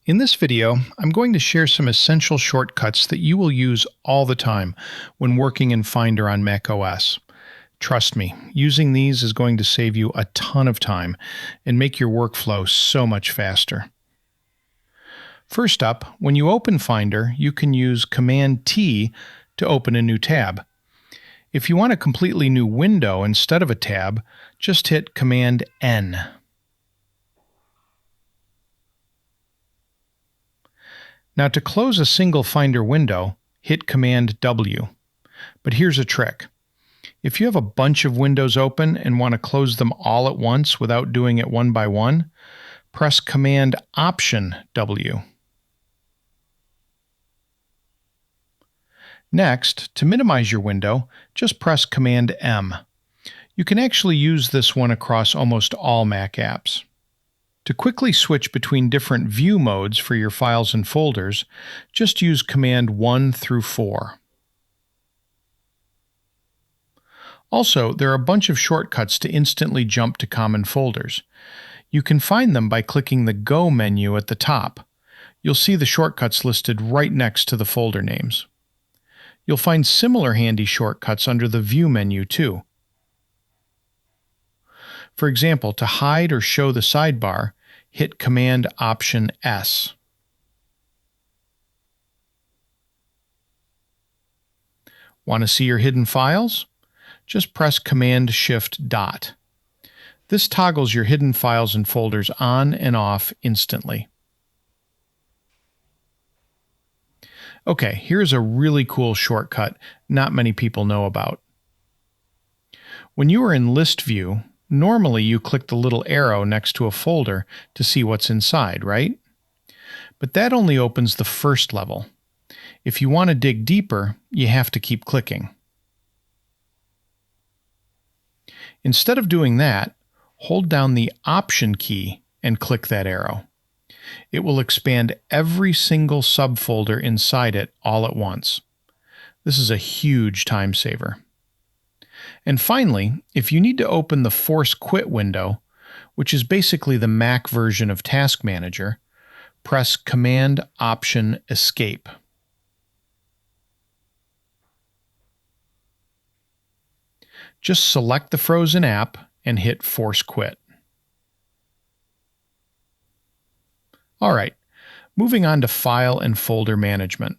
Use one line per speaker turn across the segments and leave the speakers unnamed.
In this video, I'm going to share some essential shortcuts that you will use all the time when working in Finder on macOS. Trust me, using these is going to save you a ton of time and make your workflow so much faster. First up, when you open Finder, you can use Command-T to open a new tab. If you want a completely new window instead of a tab, just hit Command-N. Now to close a single Finder window, hit Command-W. But here's a trick. If you have a bunch of windows open and want to close them all at once without doing it one by one, press Command-Option-W. Next, to minimize your window, just press Command-M. You can actually use this one across almost all Mac apps. To quickly switch between different view modes for your files and folders, just use Command 1 through 4. Also, there are a bunch of shortcuts to instantly jump to common folders. You can find them by clicking the Go menu at the top. You'll see the shortcuts listed right next to the folder names. You'll find similar handy shortcuts under the View menu too. For example, to hide or show the sidebar, hit Command-Option-S. Want to see your hidden files? Just press Command-Shift-Dot. This toggles your hidden files and folders on and off instantly. Okay, here's a really cool shortcut not many people know about. When you are in List View, normally you click the little arrow next to a folder to see what's inside, right? But that only opens the first level. If you want to dig deeper, you have to keep clicking. Instead of doing that, hold down the Option key and click that arrow. It will expand every single subfolder inside it all at once. This is a huge time saver. And finally, if you need to open the Force Quit window, which is basically the Mac version of Task Manager, press Command-Option-Escape. Just select the frozen app and hit Force Quit. Alright, moving on to File and Folder Management.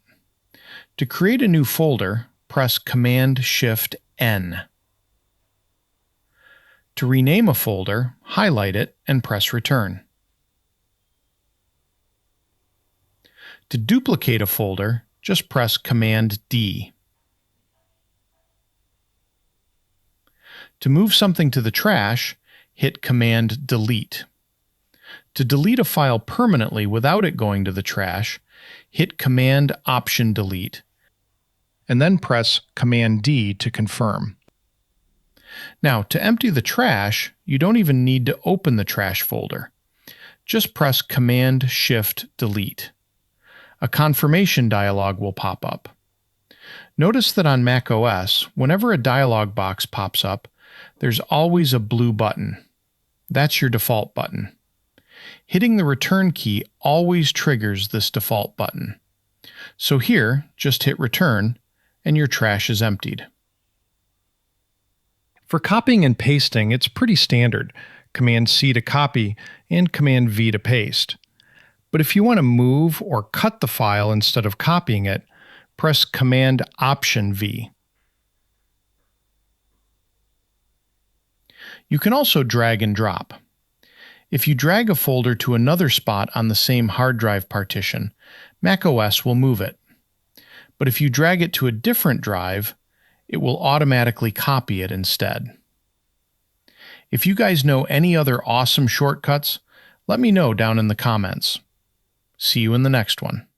To create a new folder, press Command-Shift-N. To rename a folder, highlight it and press Return. To duplicate a folder, just press Command-D. To move something to the trash, hit Command-Delete. To delete a file permanently without it going to the trash, hit Command-Option-Delete, and then press Command-D to confirm. Now, to empty the trash, you don't even need to open the trash folder. Just press Command-Shift-Delete. A confirmation dialog will pop up. Notice that on macOS, whenever a dialog box pops up, there's always a blue button. That's your default button. Hitting the Return key always triggers this default button. So here, just hit Return, and your trash is emptied. For copying and pasting, it's pretty standard. Command-C to copy and Command-V to paste. But if you want to move or cut the file instead of copying it, press Command-Option-V. You can also drag and drop. If you drag a folder to another spot on the same hard drive partition, macOS will move it. But if you drag it to a different drive, it will automatically copy it instead. If you guys know any other awesome shortcuts, let me know down in the comments. See you in the next one.